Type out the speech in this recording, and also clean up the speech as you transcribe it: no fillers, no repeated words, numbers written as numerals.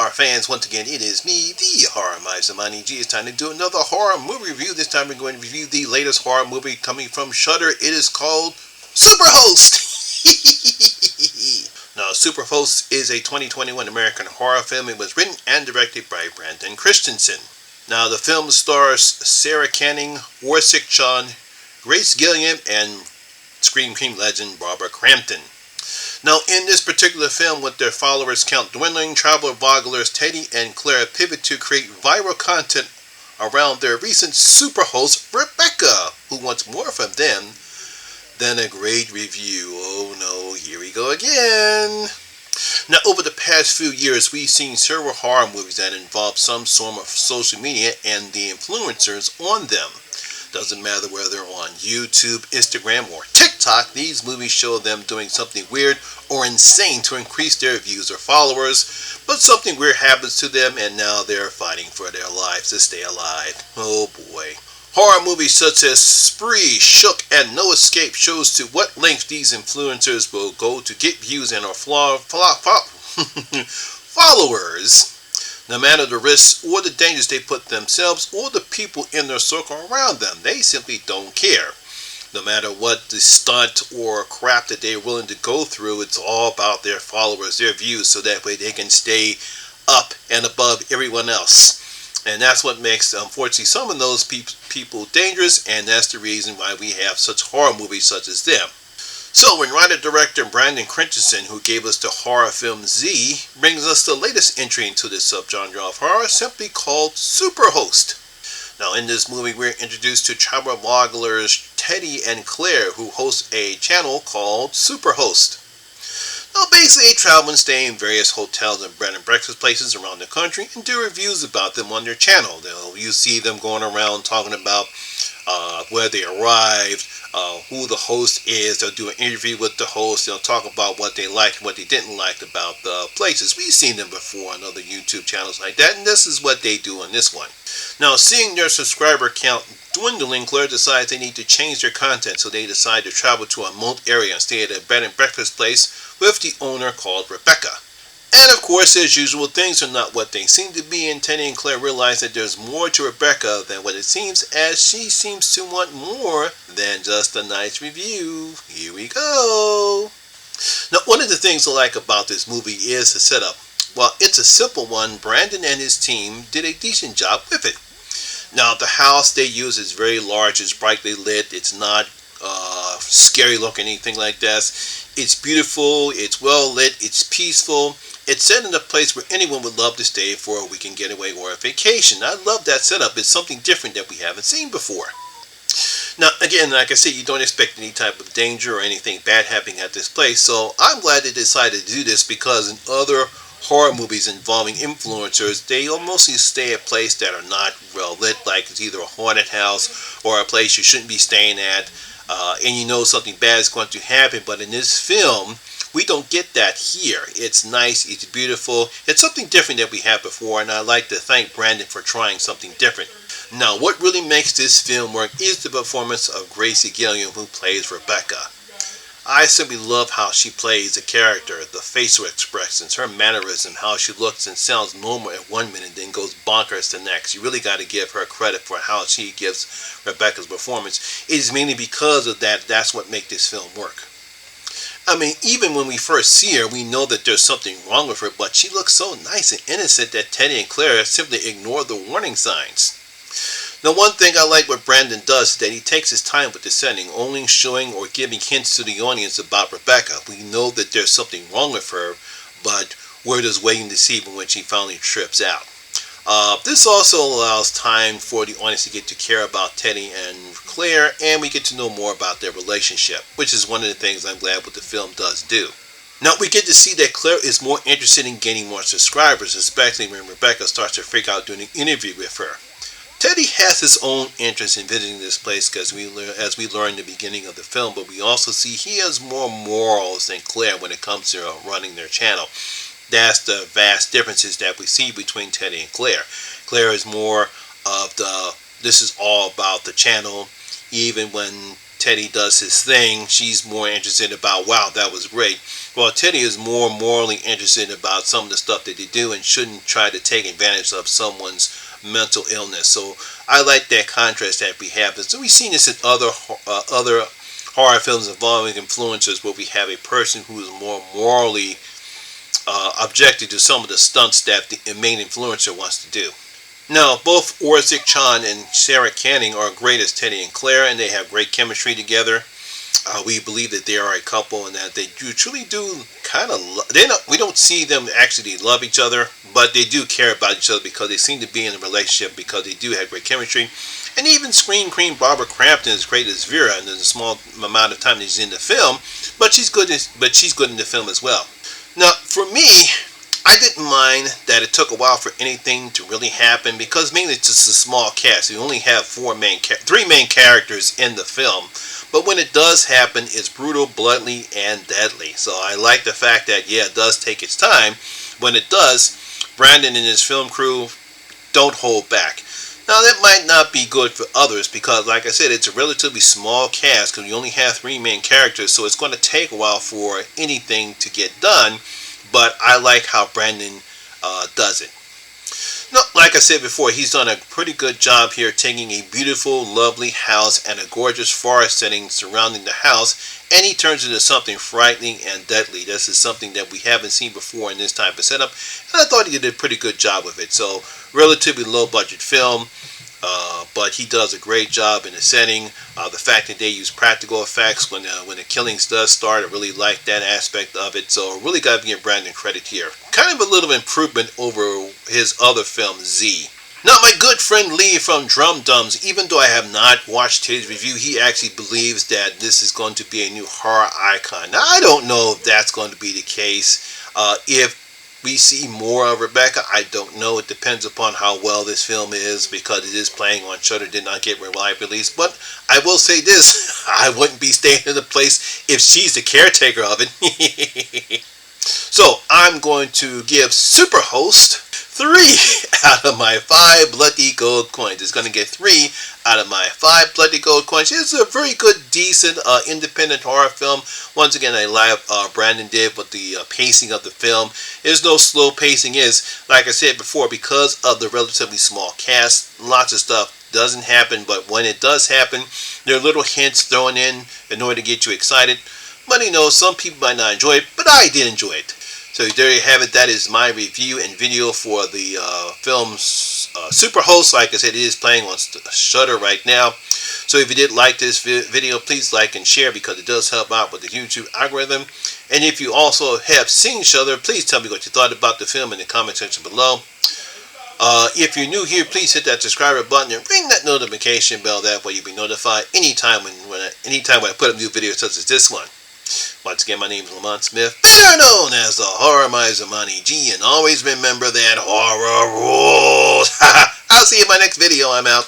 horror fans, once again, it is me, the Horror Miser Money G. It's time to do another horror movie review. This time we're going to review the latest horror movie coming from Shudders. It is called Superhost. Now, Superhost is a 2021 American horror film. It was written and directed by Brandon Christensen. Now, the film stars Sarah Canning, Warsick Shawn, Grace Gilliam, and Scream Queen legend Barbara Crampton. Now, in this particular film, with their followers count dwindling, traveler vloggers Teddy and Claire pivot to create viral content around their recent superhost, Rebecca, who wants more from them than a great review. Oh no, here we go again. Now, over the past few years, we've seen several horror movies that involve some form of social media and the influencers on them. Doesn't matter whether they're on YouTube, Instagram, or TikTok, these movies show them doing something weird or insane to increase their views or followers, but something weird happens to them and now they're fighting for their lives to stay alive. Oh boy. Horror movies such as Spree, Shook, and No Escape shows to what lengths these influencers will go to get views and our followers. No matter the risks or the dangers they put themselves or the people in their circle around them, they simply don't care. No matter what the stunt or crap that they're willing to go through, it's all about their followers, their views, so that way they can stay up and above everyone else. And that's what makes, unfortunately, some of those people dangerous, and that's the reason why we have such horror movies such as them. So, when writer-director Brandon Christensen, who gave us the horror film Z, brings us the latest entry into this subgenre of horror, simply called Superhost. Now, in this movie, we're introduced to travel vloggers Teddy and Claire, who host a channel called Superhost. Now, basically, they travel and stay in various hotels and bed and breakfast places around the country and do reviews about them on their channel. You see them going around talking about where they arrived, who the host is. They'll do an interview with the host. They'll talk about what they liked and what they didn't like about the places. We've seen them before on other YouTube channels like that, and this is what they do on this one. Now, seeing their subscriber count dwindling, Claire decides they need to change their content, so they decide to travel to a remote area and stay at a bed and breakfast place with the owner called Rebecca. And of course, as usual, things are not what they seem to be, and Teddy and Claire realize that there's more to Rebecca than what it seems, as she seems to want more than just a nice review. Here we go. Now, one of the things I like about this movie is the setup. While it's a simple one, Brandon and his team did a decent job with it. Now, the house they use is very large, it's brightly lit, it's not scary looking, anything like that. It's beautiful, it's well lit, it's peaceful. It's set in a place where anyone would love to stay for a weekend getaway or a vacation. I love that setup. It's something different that we haven't seen before. Now, again, like I said, you don't expect any type of danger or anything bad happening at this place. So I'm glad they decided to do this, because in other horror movies involving influencers, they mostly stay at places that are not well lit, like it's either a haunted house or a place you shouldn't be staying at, and you know something bad is going to happen. But in this film, we don't get that here. It's nice, it's beautiful, it's something different that we had before, and I'd like to thank Brandon for trying something different. Now, what really makes this film work is the performance of Gracie Gilliam, who plays Rebecca. I simply love how she plays the character, the facial expressions, her mannerism, how she looks and sounds normal at one minute, then goes bonkers the next. You really got to give her credit for how she gives Rebecca's performance. It is mainly because of that, that's what makes this film work. I mean, even when we first see her, we know that there's something wrong with her, but she looks so nice and innocent that Teddy and Claire simply ignore the warning signs. Now, one thing I like what Brandon does is that he takes his time with the setting, only showing or giving hints to the audience about Rebecca. We know that there's something wrong with her, but we're just waiting to see when she finally trips out. This also allows time for the audience to get to care about Teddy and Claire, and we get to know more about their relationship, which is one of the things I'm glad what the film does do. Now, we get to see that Claire is more interested in gaining more subscribers, especially when Rebecca starts to freak out during an interview with her. Teddy has his own interest in visiting this place, because as we learn in the beginning of the film, but we also see he has more morals than Claire when it comes to running their channel. That's the vast differences that we see between Teddy and Claire. Claire is more of the, this is all about the channel, even when Teddy does his thing, she's more interested about, wow, that was great. Well, Teddy is more morally interested about some of the stuff that they do and shouldn't try to take advantage of someone's mental illness. So I like that contrast that we have. And so we've seen this in other horror films involving influencers, where we have a person who is more morally objected to some of the stunts that the main influencer wants to do. Now, both Orzik Chan and Sarah Canning are great as Teddy and Claire, and they have great chemistry together. We believe that they are a couple and that they truly do kind of we don't see them actually love each other, but they do care about each other because they seem to be in a relationship because they do have great chemistry. And even Scream Queen Barbara Crampton is great as Vera in the small amount of time that she's in the film, but she's good in the film as well. Now, for me, I didn't mind that it took a while for anything to really happen because mainly it's just a small cast. We only have three main characters in the film. But when it does happen, it's brutal, bloody, and deadly. So I like the fact that, yeah, it does take its time. When it does, Brandon and his film crew don't hold back. Now, that might not be good for others because, like I said, it's a relatively small cast because we only have three main characters. So it's going to take a while for anything to get done. But I like how Brandon does it. No, like I said before, he's done a pretty good job here taking a beautiful, lovely house and a gorgeous forest setting surrounding the house, and he turns it into something frightening and deadly. This is something that we haven't seen before in this type of setup, and I thought he did a pretty good job with it. So, relatively low-budget film, but he does a great job in the setting. The fact that they use practical effects when the killings does start, I really like that aspect of it. So, really got to give Brandon credit here. Kind of a little improvement over his other film, Z. Now, my good friend Lee from Drum Dums, even though I have not watched his review, he actually believes that this is going to be a new horror icon. Now, I don't know if that's going to be the case. If we see more of Rebecca, I don't know. It depends upon how well this film is because it is playing on Shudder, did not get wide release. But I will say this, I wouldn't be staying in the place if she's the caretaker of it. So I'm going to give Superhost 3 out of my 5 bloody gold coins. It's going to get 3 out of my 5 bloody gold coins. It's a very good, decent, independent horror film. Once again, I like Brandon did with the pacing of the film. There's no slow pacing. Like I said before, because of the relatively small cast, lots of stuff doesn't happen. But when it does happen, there are little hints thrown in order to get you excited. But some people might not enjoy it, but I did enjoy it. So there you have it. That is my review and video for the film Superhost. Like I said, it is playing on Shudder right now. So if you did like this video, please like and share because it does help out with the YouTube algorithm. And if you also have seen Shudder, please tell me what you thought about the film in the comment section below. If you're new here, please hit that subscribe button and ring that notification bell. That way you'll be notified anytime when I put up new videos such as this one. Once again, my name is Lamont Smith, better known as the Horror Miser Monty G, and always remember that horror rules. I'll see you in my next video. I'm out.